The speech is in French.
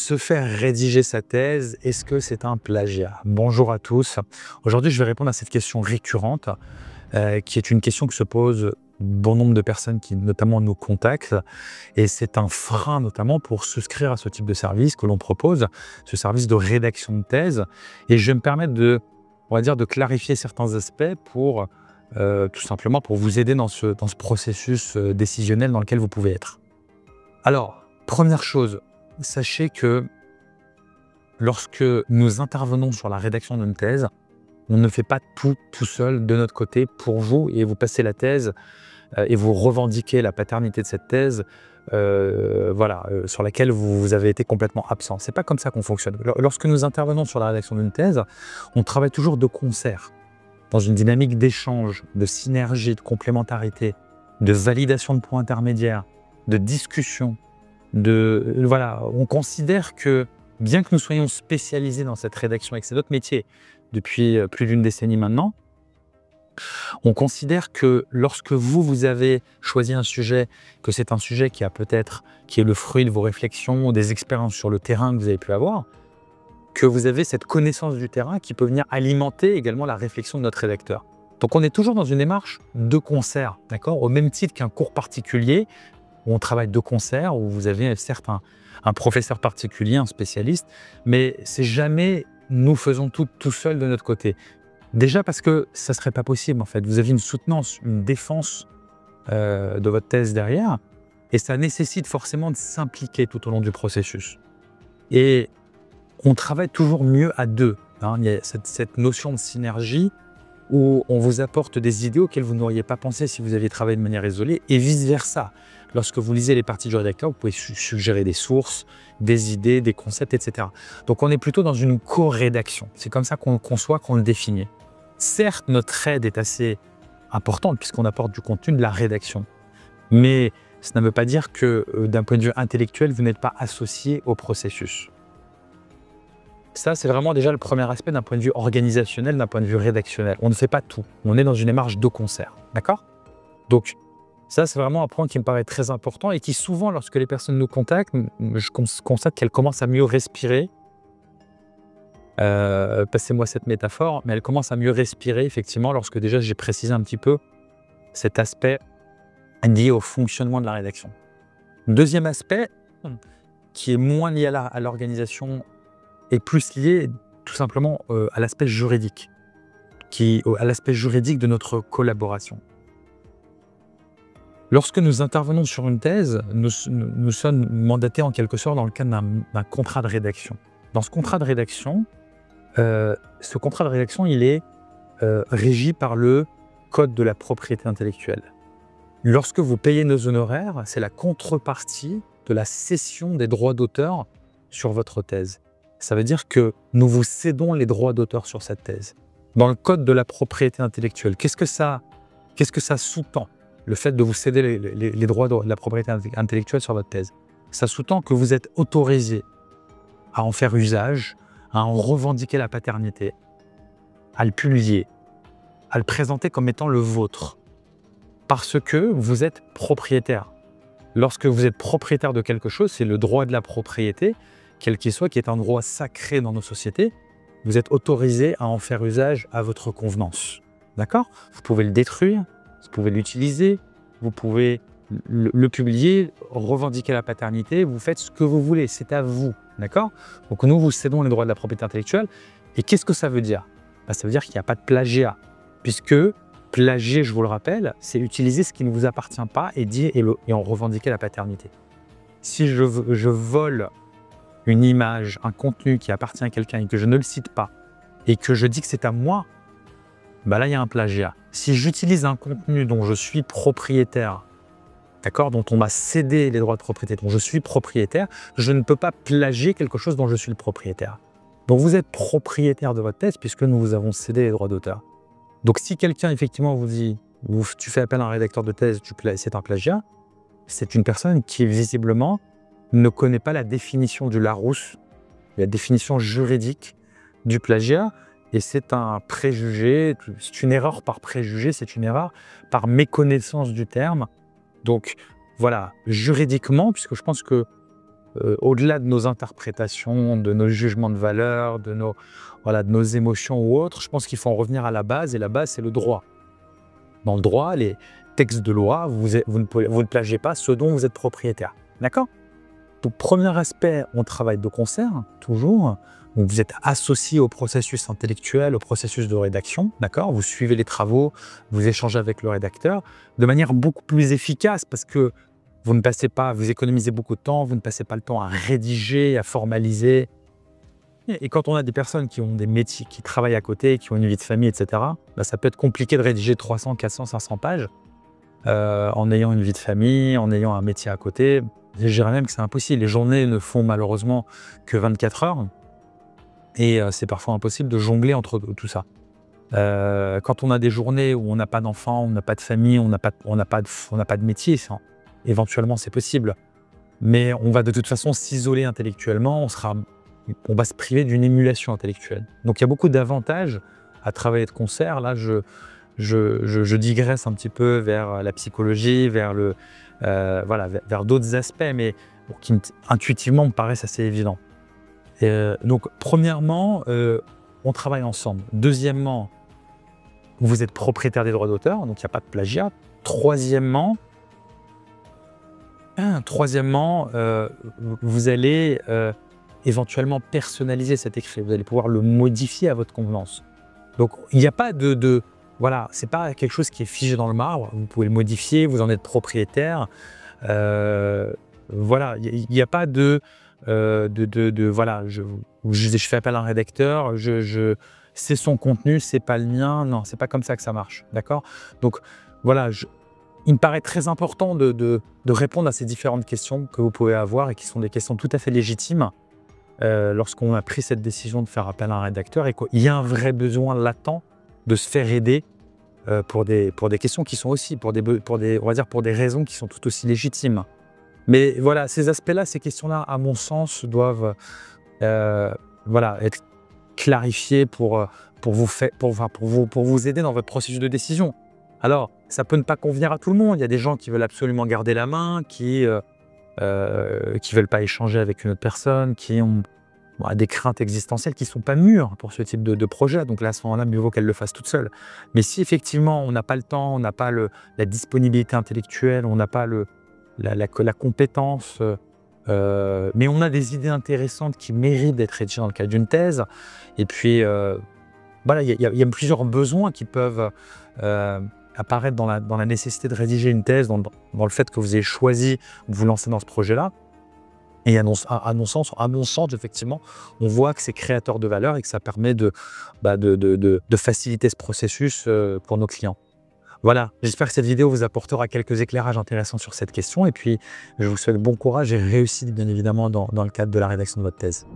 Se faire rédiger sa thèse, est-ce que c'est un plagiat? Bonjour à tous. Aujourd'hui, je vais répondre à cette question récurrente, qui est une question que se posent bon nombre de personnes qui notamment nous contactent. Et c'est un frein notamment pour souscrire à ce type de service que l'on propose, ce service de rédaction de thèse. Et je vais me permettre on va dire, de clarifier certains aspects pour tout simplement pour vous aider dans ce processus décisionnel dans lequel vous pouvez être. Alors, première chose, sachez que lorsque nous intervenons sur la rédaction d'une thèse, on ne fait pas tout seul de notre côté pour vous et vous passez la thèse et vous revendiquez la paternité de cette thèse sur laquelle vous avez été complètement absent. C'est pas comme ça qu'on fonctionne. Lorsque nous intervenons sur la rédaction d'une thèse, on travaille toujours de concert, dans une dynamique d'échange, de synergie, de complémentarité, de validation de points intermédiaires, de discussion. On considère que, bien que nous soyons spécialisés dans cette rédaction et que c'est notre métier depuis plus d'une décennie maintenant, on considère que lorsque vous avez choisi un sujet, que c'est un sujet qui est le fruit de vos réflexions, des expériences sur le terrain que vous avez pu avoir, que vous avez cette connaissance du terrain qui peut venir alimenter également la réflexion de notre rédacteur. Donc on est toujours dans une démarche de concert, d'accord, au même titre qu'un cours particulier, où on travaille de concert, où vous avez certes un professeur particulier, un spécialiste, mais c'est jamais nous faisons tout seul de notre côté. Déjà parce que ça ne serait pas possible en fait. Vous avez une soutenance, une défense de votre thèse derrière, et ça nécessite forcément de s'impliquer tout au long du processus. Et on travaille toujours mieux à deux. Il y a cette notion de synergie où on vous apporte des idées auxquelles vous n'auriez pas pensé si vous aviez travaillé de manière isolée, et vice-versa. Lorsque vous lisez les parties du rédacteur, vous pouvez suggérer des sources, des idées, des concepts, etc. Donc on est plutôt dans une co-rédaction. C'est comme ça qu'on le conçoit, qu'on le définit. Certes, notre aide est assez importante puisqu'on apporte du contenu, de la rédaction. Mais ça ne veut pas dire que d'un point de vue intellectuel, vous n'êtes pas associé au processus. Ça, c'est vraiment déjà le premier aspect d'un point de vue organisationnel, d'un point de vue rédactionnel. On ne fait pas tout. On est dans une démarche de concert. D'accord? Donc, ça, c'est vraiment un point qui me paraît très important et qui souvent, lorsque les personnes nous contactent, je constate qu'elles commencent à mieux respirer. Passez-moi cette métaphore, mais elles commencent à mieux respirer, effectivement, lorsque déjà j'ai précisé un petit peu cet aspect lié au fonctionnement de la rédaction. Deuxième aspect, qui est moins lié à l'organisation, est plus lié tout simplement à l'aspect juridique, à l'aspect juridique de notre collaboration. Lorsque nous intervenons sur une thèse, nous sommes mandatés en quelque sorte dans le cadre d'un contrat de rédaction. Dans ce contrat de rédaction, il est régi par le Code de la propriété intellectuelle. Lorsque vous payez nos honoraires, c'est la contrepartie de la cession des droits d'auteur sur votre thèse. Ça veut dire que nous vous cédons les droits d'auteur sur cette thèse. Dans le Code de la propriété intellectuelle, qu'est-ce que ça sous-tend, le fait de vous céder les droits de la propriété intellectuelle sur votre thèse? Ça sous-tend que vous êtes autorisé à en faire usage, à en revendiquer la paternité, à le publier, à le présenter comme étant le vôtre, parce que vous êtes propriétaire. Lorsque vous êtes propriétaire de quelque chose, c'est le droit de la propriété, quel qu'il soit, qui est un droit sacré dans nos sociétés. Vous êtes autorisé à en faire usage à votre convenance. D'accord? Vous pouvez le détruire, vous pouvez l'utiliser, vous pouvez le publier, revendiquer la paternité, vous faites ce que vous voulez, c'est à vous. D'accord? Donc nous vous cédons les droits de la propriété intellectuelle. Et qu'est-ce que ça veut dire? Ça veut dire qu'il n'y a pas de plagiat, puisque plagier, je vous le rappelle, c'est utiliser ce qui ne vous appartient pas et en revendiquer la paternité. Si je vole une image, un contenu qui appartient à quelqu'un et que je ne le cite pas, et que je dis que c'est à moi, là, il y a un plagiat. Si j'utilise un contenu dont je suis propriétaire, d'accord, dont on m'a cédé les droits de propriété, dont je suis propriétaire, je ne peux pas plagier quelque chose dont je suis le propriétaire. Donc vous êtes propriétaire de votre thèse puisque nous vous avons cédé les droits d'auteur. Donc si quelqu'un effectivement vous dit, tu fais appel à un rédacteur de thèse, c'est un plagiat, c'est une personne qui visiblement ne connaît pas la définition du Larousse, la définition juridique du plagiat, et c'est un préjugé, c'est une erreur par préjugé, c'est une erreur par méconnaissance du terme. Donc voilà, juridiquement, puisque je pense que au-delà de nos interprétations, de nos jugements de valeur, de nos émotions ou autres, je pense qu'il faut en revenir à la base, et la base, c'est le droit. Dans le droit, les textes de loi, vous ne plagiez pas ce dont vous êtes propriétaire. D'accord? Donc, premier aspect, on travaille de concert, toujours. Donc, vous êtes associé au processus intellectuel, au processus de rédaction, d'accord? Vous suivez les travaux, vous échangez avec le rédacteur de manière beaucoup plus efficace parce que vous ne passez pas, vous économisez beaucoup de temps, vous ne passez pas le temps à rédiger, à formaliser. Et quand on a des personnes qui ont des métiers, qui travaillent à côté, qui ont une vie de famille, etc., bah, ça peut être compliqué de rédiger 300, 400, 500 pages en ayant une vie de famille, en ayant un métier à côté. Je dirais même que c'est impossible. Les journées ne font malheureusement que 24 heures et c'est parfois impossible de jongler entre tout ça. Quand on a des journées où on n'a pas d'enfants, on n'a pas de famille, on n'a pas de métier, éventuellement c'est possible. Mais on va de toute façon s'isoler intellectuellement, on va se priver d'une émulation intellectuelle. Donc il y a beaucoup d'avantages à travailler de concert. Là, je digresse un petit peu vers la psychologie, vers vers d'autres aspects, mais qui intuitivement me paraissent assez évidents. Donc, premièrement, on travaille ensemble. Deuxièmement, vous êtes propriétaire des droits d'auteur, donc il n'y a pas de plagiat. Troisièmement, vous allez éventuellement personnaliser cet écrit. Vous allez pouvoir le modifier à votre convenance. Donc, il n'y a pas voilà, c'est pas quelque chose qui est figé dans le marbre. Vous pouvez le modifier, vous en êtes propriétaire. Voilà, il n'y a pas voilà, je fais appel à un rédacteur, c'est son contenu, c'est pas le mien. Non, c'est pas comme ça que ça marche, d'accord? Donc voilà, il me paraît très important de répondre à ces différentes questions que vous pouvez avoir et qui sont des questions tout à fait légitimes lorsqu'on a pris cette décision de faire appel à un rédacteur et qu'il y a un vrai besoin latent de se faire aider pour des questions qui sont aussi, on va dire pour des raisons qui sont tout aussi légitimes. Mais voilà, ces aspects-là, ces questions-là, à mon sens, doivent être clarifiées pour vous aider dans votre processus de décision. Alors, ça peut ne pas convenir à tout le monde. Il y a des gens qui veulent absolument garder la main, qui veulent pas échanger avec une autre personne, qui ont des craintes existentielles qui ne sont pas mûres pour ce type de projet. Donc là, à ce moment-là, mieux vaut qu'elle le fasse toute seule. Mais si effectivement, on n'a pas le temps, on n'a pas la disponibilité intellectuelle, on n'a pas la compétence, mais on a des idées intéressantes qui méritent d'être rédigées dans le cadre d'une thèse. Et puis, voilà, il y a plusieurs besoins qui peuvent apparaître dans la nécessité de rédiger une thèse, dans le fait que vous ayez choisi de vous lancer dans ce projet-là. Et à mon sens, effectivement, on voit que c'est créateur de valeur et que ça permet de faciliter ce processus pour nos clients. Voilà, j'espère que cette vidéo vous apportera quelques éclairages intéressants sur cette question. Et puis, je vous souhaite bon courage et réussite, bien évidemment, dans le cadre de la rédaction de votre thèse.